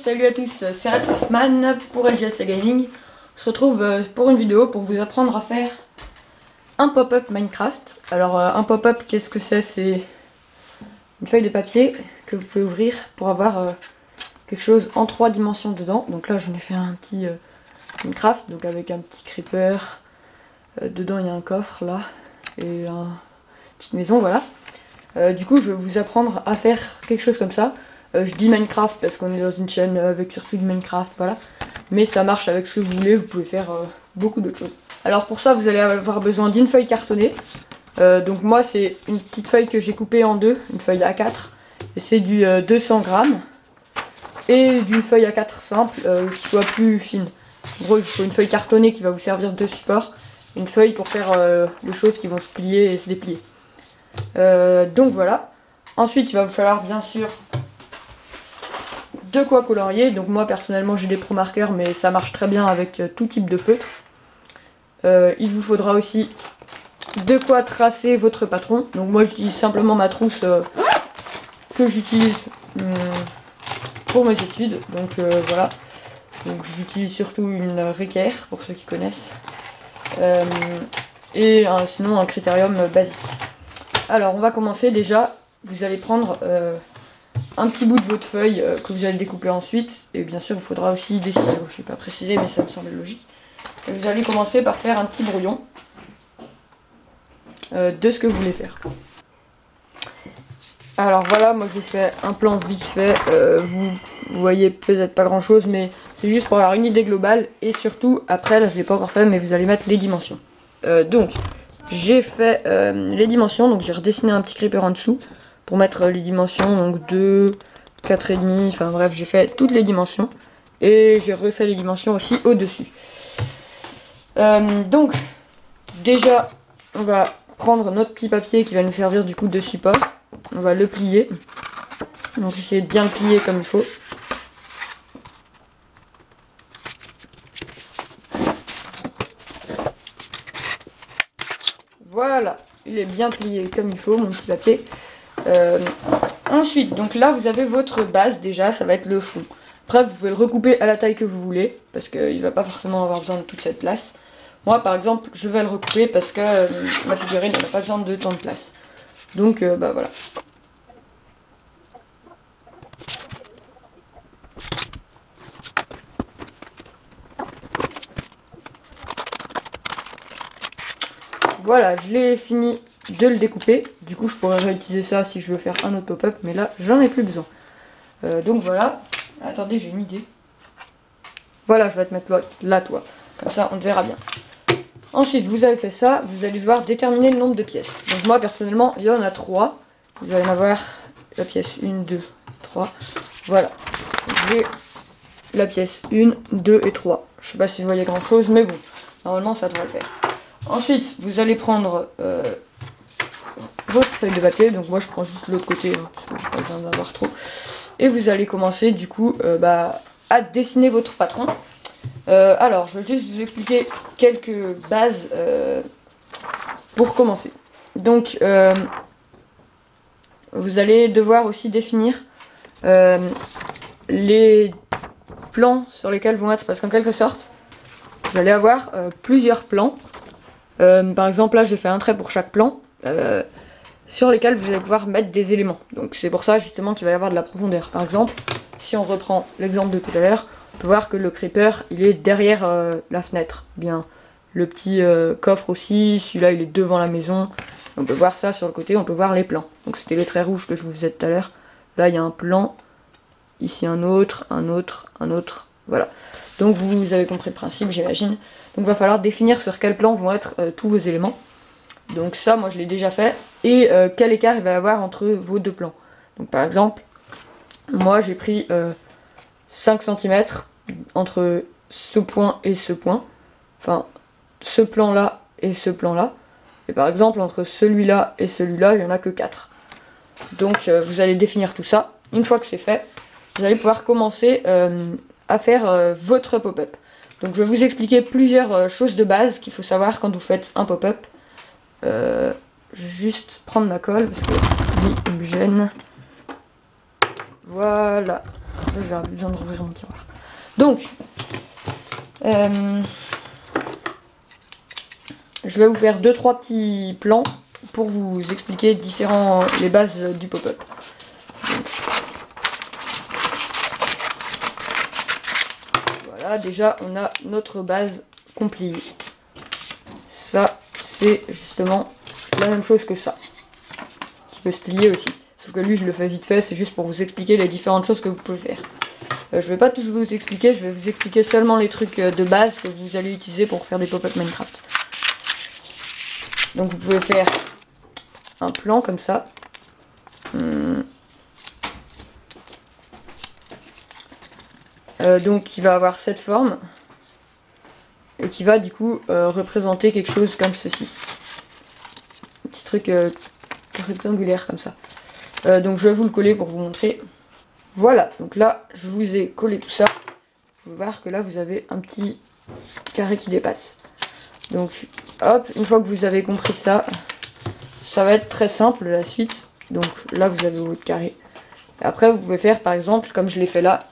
salut à tous, c'est Redcraftman pour LGS Gaming. On se retrouve pour une vidéo pour vous apprendre à faire un pop-up Minecraft. Alors un pop-up, qu'est-ce que c'est? C'est une feuille de papier que vous pouvez ouvrir pour avoir quelque chose en 3 dimensions dedans. Donc là j'en ai fait un petit Minecraft, donc avec un petit creeper. Dedans il y a un coffre là et une petite maison, voilà. Du coup je vais vous apprendre à faire quelque chose comme ça. Je dis Minecraft parce qu'on est dans une chaîne avec surtout du Minecraft, voilà. Mais ça marche avec ce que vous voulez, vous pouvez faire beaucoup d'autres choses. Alors pour ça vous allez avoir besoin d'une feuille cartonnée. Donc moi c'est une petite feuille que j'ai coupée en deux, une feuille A4. Et c'est du 200 grammes. Et d'une feuille A4 simple qui soit plus fine. En gros il faut une feuille cartonnée qui va vous servir de support. Une feuille pour faire des choses qui vont se plier et se déplier. Donc voilà. Ensuite il va vous falloir bien sûr de quoi colorier. Donc moi personnellement j'ai des Pro Markers, mais ça marche très bien avec tout type de feutre. Il vous faudra aussi de quoi tracer votre patron. Donc moi j'utilise simplement ma trousse que j'utilise pour mes études. Donc voilà. Donc j'utilise surtout une Reker pour ceux qui connaissent. Et sinon un critérium basique. Alors on va commencer déjà. Vous allez prendre un petit bout de votre feuille que vous allez découper ensuite. Et bien sûr il faudra aussi des ciseaux. Je ne vais pas préciser mais ça me semble logique. Et vous allez commencer par faire un petit brouillon de ce que vous voulez faire. Alors voilà, moi j'ai fait un plan vite fait. Vous voyez peut-être pas grand chose, mais c'est juste pour avoir une idée globale. Et surtout après, là je l'ai pas encore fait, mais vous allez mettre les dimensions. Donc j'ai fait les dimensions. Donc j'ai redessiné un petit creeper en dessous pour mettre les dimensions, donc 2, 4,5, enfin bref, j'ai fait toutes les dimensions. Et j'ai refait les dimensions aussi au-dessus. Donc, déjà, on va prendre notre petit papier qui va nous servir du coup de support. On va le plier. Donc essayez de bien le plier comme il faut. Voilà, il est bien plié comme il faut, mon petit papier. Ensuite, donc là vous avez votre base déjà, ça va être le fond. Après vous pouvez le recouper à la taille que vous voulez, parce qu'il va pas forcément avoir besoin de toute cette place. Moi par exemple je vais le recouper parce que ma figurine n'a pas besoin de tant de place. Donc bah voilà. Voilà, je l'ai fini de le découper. Du coup je pourrais réutiliser ça si je veux faire un autre pop-up, mais là j'en ai plus besoin. Donc voilà. Attendez, j'ai une idée. Voilà, je vais te mettre là, toi. Comme ça, on te verra bien. Ensuite, vous avez fait ça, vous allez devoir déterminer le nombre de pièces. Donc moi, personnellement, il y en a 3. Vous allez en avoir la pièce 1, 2, 3. Voilà. J'ai la pièce 1, 2 et 3. Je sais pas si vous voyez grand chose, mais bon. Normalement, ça devrait le faire. Ensuite, vous allez prendre votre feuille de papier. Donc moi, je prends juste l'autre côté, hein, parce que j'ai pas besoin d'en avoir trop. Et vous allez commencer, du coup, à dessiner votre patron. Alors, je vais juste vous expliquer quelques bases pour commencer. Donc, vous allez devoir aussi définir les plans sur lesquels vont être, parce qu'en quelque sorte, vous allez avoir plusieurs plans. Par exemple, là, j'ai fait un trait pour chaque plan, sur lesquels vous allez pouvoir mettre des éléments. Donc, c'est pour ça, justement, qu'il va y avoir de la profondeur. Par exemple, si on reprend l'exemple de tout à l'heure, on peut voir que le creeper il est derrière la fenêtre. Bien, le petit coffre aussi, celui-là il est devant la maison. On peut voir ça sur le côté, on peut voir les plans. Donc c'était les traits rouges que je vous faisais tout à l'heure. Là il y a un plan, ici un autre, un autre, un autre. Voilà. Donc vous avez compris le principe, j'imagine. Donc il va falloir définir sur quel plan vont être tous vos éléments. Donc ça, moi je l'ai déjà fait. Et quel écart il va y avoir entre vos deux plans. Donc par exemple, moi j'ai pris 5 cm entre ce point et ce point. Enfin, ce plan là et ce plan là. Et par exemple, entre celui-là et celui-là, il n'y en a que 4. Donc vous allez définir tout ça. Une fois que c'est fait, vous allez pouvoir commencer à faire votre pop-up. Donc je vais vous expliquer plusieurs choses de base qu'il faut savoir quand vous faites un pop-up. Je vais juste prendre ma colle parce que lui il me gêne. Voilà. Comme ça, j'aurai plus besoin de rouvrir mon tiroir. Donc, je vais vous faire 2-3 petits plans pour vous expliquer les bases du pop-up. Voilà, déjà on a notre base compliée. Ça, c'est justement la même chose que ça, qui peut se plier aussi. Sauf que lui, je le fais vite fait, c'est juste pour vous expliquer les différentes choses que vous pouvez faire. Je vais pas tous vous expliquer, je vais vous expliquer seulement les trucs de base que vous allez utiliser pour faire des pop-up Minecraft. Donc vous pouvez faire un plan comme ça. Donc qui va avoir cette forme. Et qui va du coup représenter quelque chose comme ceci. Un petit truc rectangulaire comme ça. Donc je vais vous le coller pour vous montrer. Voilà, donc là je vous ai collé tout ça. Vous pouvez voir que là vous avez un petit carré qui dépasse. Donc hop, une fois que vous avez compris ça, ça va être très simple la suite. Donc là vous avez votre carré. Et après vous pouvez faire par exemple comme je l'ai fait là.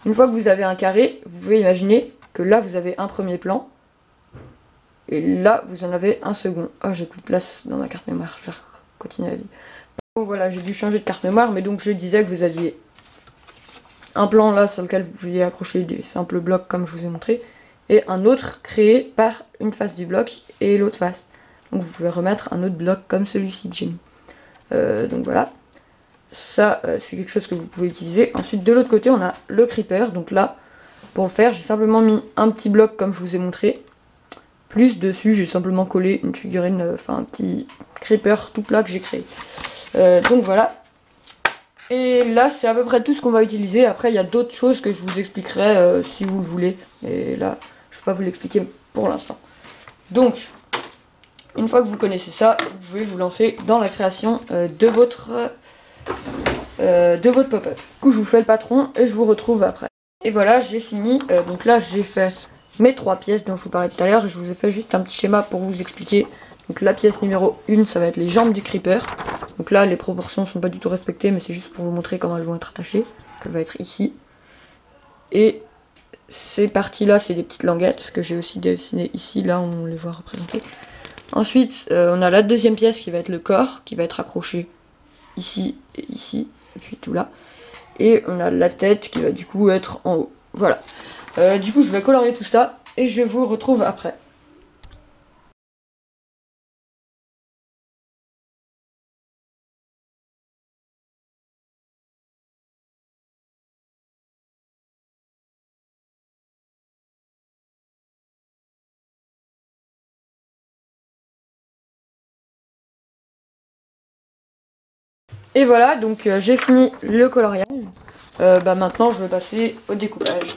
Une fois que vous avez un carré, vous pouvez imaginer que là vous avez un premier plan. Et là vous en avez un second. Oh, j'ai plus de place dans ma carte mémoire, je vais continuer à vivre. Bon voilà, j'ai dû changer de carte mémoire, mais donc je disais que vous aviez un plan là sur lequel vous pouviez accrocher des simples blocs comme je vous ai montré, et un autre créé par une face du bloc et l'autre face. Donc vous pouvez remettre un autre bloc comme celui-ci que j'ai mis. Donc voilà, ça c'est quelque chose que vous pouvez utiliser. Ensuite de l'autre côté on a le creeper, donc là pour le faire j'ai simplement mis un petit bloc comme je vous ai montré, plus dessus j'ai simplement collé une figurine, enfin un petit creeper tout plat que j'ai créé. Donc voilà. Et là, c'est à peu près tout ce qu'on va utiliser. Après, il y a d'autres choses que je vous expliquerai si vous le voulez. Et là, je ne vais pas vous l'expliquer pour l'instant. Donc, une fois que vous connaissez ça, vous pouvez vous lancer dans la création de votre pop-up. Du coup, je vous fais le patron et je vous retrouve après. Et voilà, j'ai fini. Donc là, j'ai fait mes 3 pièces dont je vous parlais tout à l'heure. Et je vous ai fait juste un petit schéma pour vous expliquer. Donc la pièce numéro 1, ça va être les jambes du creeper. Donc là, les proportions sont pas du tout respectées, mais c'est juste pour vous montrer comment elles vont être attachées. Donc elle va être ici. Et ces parties-là, c'est des petites languettes que j'ai aussi dessinées ici. Là, on les voit représentées. Ensuite, on a la deuxième pièce qui va être le corps, qui va être accroché ici, et puis tout là. Et on a la tête qui va du coup être en haut. Voilà. Du coup, je vais colorier tout ça et je vous retrouve après. Et voilà, donc j'ai fini le coloriage. Maintenant, je vais passer au découpage.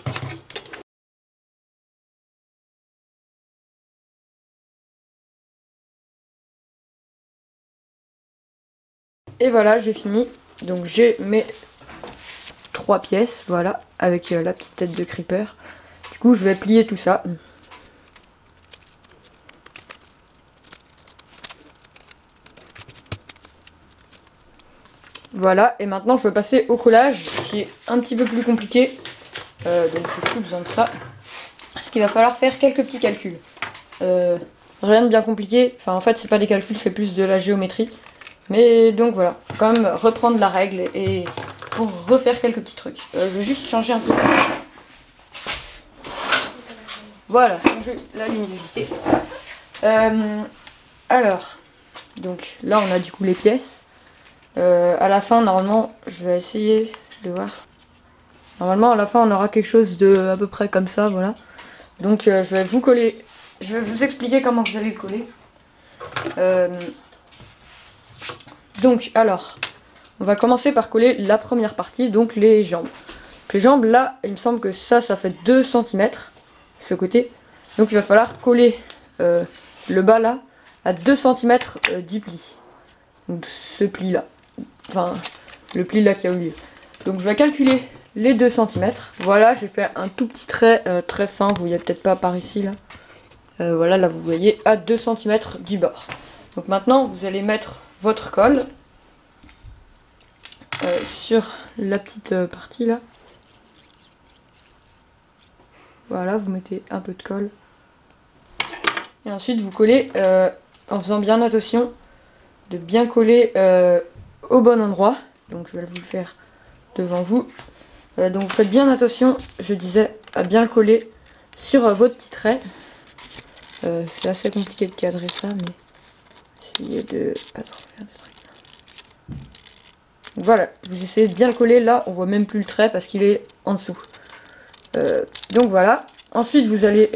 Et voilà, j'ai fini. Donc j'ai mes 3 pièces, voilà, avec la petite tête de creeper. Du coup, je vais plier tout ça. Voilà, et maintenant je vais passer au collage, qui est un petit peu plus compliqué. Donc j'ai plus besoin de ça. Parce qu'il va falloir faire quelques petits calculs. Rien de bien compliqué. Enfin, en fait, c'est pas des calculs, c'est plus de la géométrie. Mais donc voilà, faut quand même reprendre la règle et pour refaire quelques petits trucs. Je vais juste changer un peu. Voilà, changer la luminosité. Alors, donc là on a du coup les pièces. À la fin, normalement, je vais essayer de voir. Normalement, à la fin, on aura quelque chose de à peu près comme ça, voilà. Donc, je vais vous coller. Je vais vous expliquer comment vous allez le coller. Donc, alors, on va commencer par coller la première partie, donc les jambes. Donc, les jambes, là, il me semble que ça fait 2 cm, ce côté. Donc, il va falloir coller le bas là à 2 cm du pli. Donc, ce pli là. Enfin, le pli là qui a eu lieu. Donc je vais calculer les 2 cm. Voilà, j'ai fait un tout petit trait très fin. Vous voyez peut-être pas par ici là. Voilà, là vous voyez à 2 cm du bord. Donc maintenant vous allez mettre votre colle sur la petite partie là. Voilà, vous mettez un peu de colle. Et ensuite vous collez en faisant bien attention de bien coller au bon endroit. Donc je vais vous le faire devant vous. Donc vous faites bien attention, je disais, à bien le coller sur vos petits traits. C'est assez compliqué de cadrer ça, mais essayez de pas trop faire des trucs. Donc voilà, vous essayez de bien le coller. Là, on voit même plus le trait parce qu'il est en dessous. Donc voilà. Ensuite, vous allez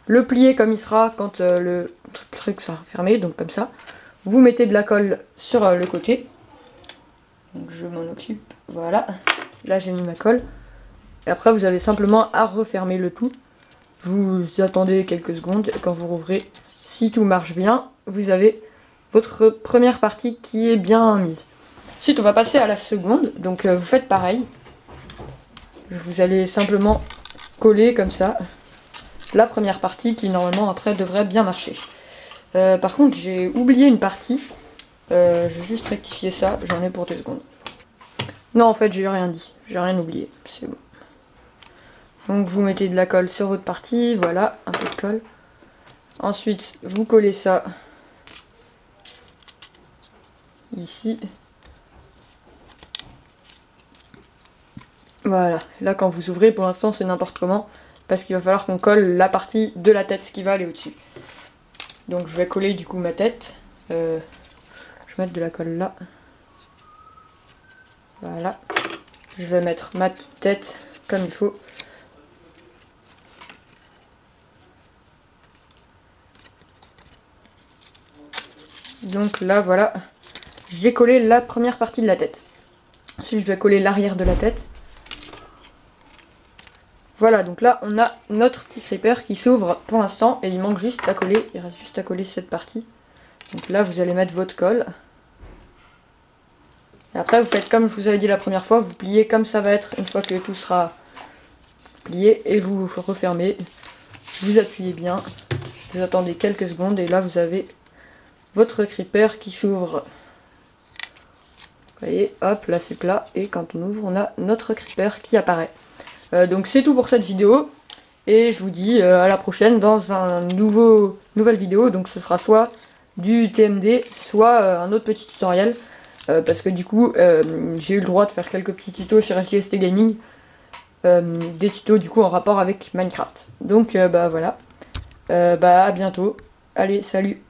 le plier comme il sera quand le truc sera fermé, donc comme ça. Vous mettez de la colle sur le côté. Donc je m'en occupe. Voilà. Là, j'ai mis ma colle. Et après, vous avez simplement à refermer le tout. Vous attendez quelques secondes et quand vous rouvrez, si tout marche bien, vous avez votre première partie qui est bien mise. Ensuite, on va passer à la seconde. Donc, vous faites pareil. Vous allez simplement coller comme ça la première partie qui, normalement, après, devrait bien marcher. Par contre, j'ai oublié une partie. Je vais juste rectifier ça. J'en ai pour 2 secondes. Non, en fait, j'ai rien dit. J'ai rien oublié. C'est bon. Donc, vous mettez de la colle sur votre partie. Voilà, un peu de colle. Ensuite, vous collez ça ici. Voilà, là quand vous ouvrez, pour l'instant c'est n'importe comment, parce qu'il va falloir qu'on colle la partie de la tête qui va aller au-dessus. Donc je vais coller du coup ma tête. Je vais mettre de la colle là. Voilà. Je vais mettre ma petite tête comme il faut. Donc là voilà, j'ai collé la première partie de la tête. Ensuite je vais coller l'arrière de la tête. Voilà, donc là on a notre petit creeper qui s'ouvre pour l'instant et il manque juste à coller, il reste juste à coller cette partie. Donc là vous allez mettre votre colle. Et après vous faites comme je vous avais dit la première fois, vous pliez comme ça va être une fois que tout sera plié et vous refermez. Vous appuyez bien, vous attendez quelques secondes et là vous avez votre creeper qui s'ouvre. Vous voyez, hop, là c'est plat et quand on ouvre on a notre creeper qui apparaît. Donc c'est tout pour cette vidéo et je vous dis à la prochaine dans un nouvelle vidéo. Donc ce sera soit du TMD, soit un autre petit tutoriel parce que du coup j'ai eu le droit de faire quelques petits tutos sur SJST Gaming, des tutos du coup en rapport avec Minecraft. Donc bah voilà, bah à bientôt, allez salut.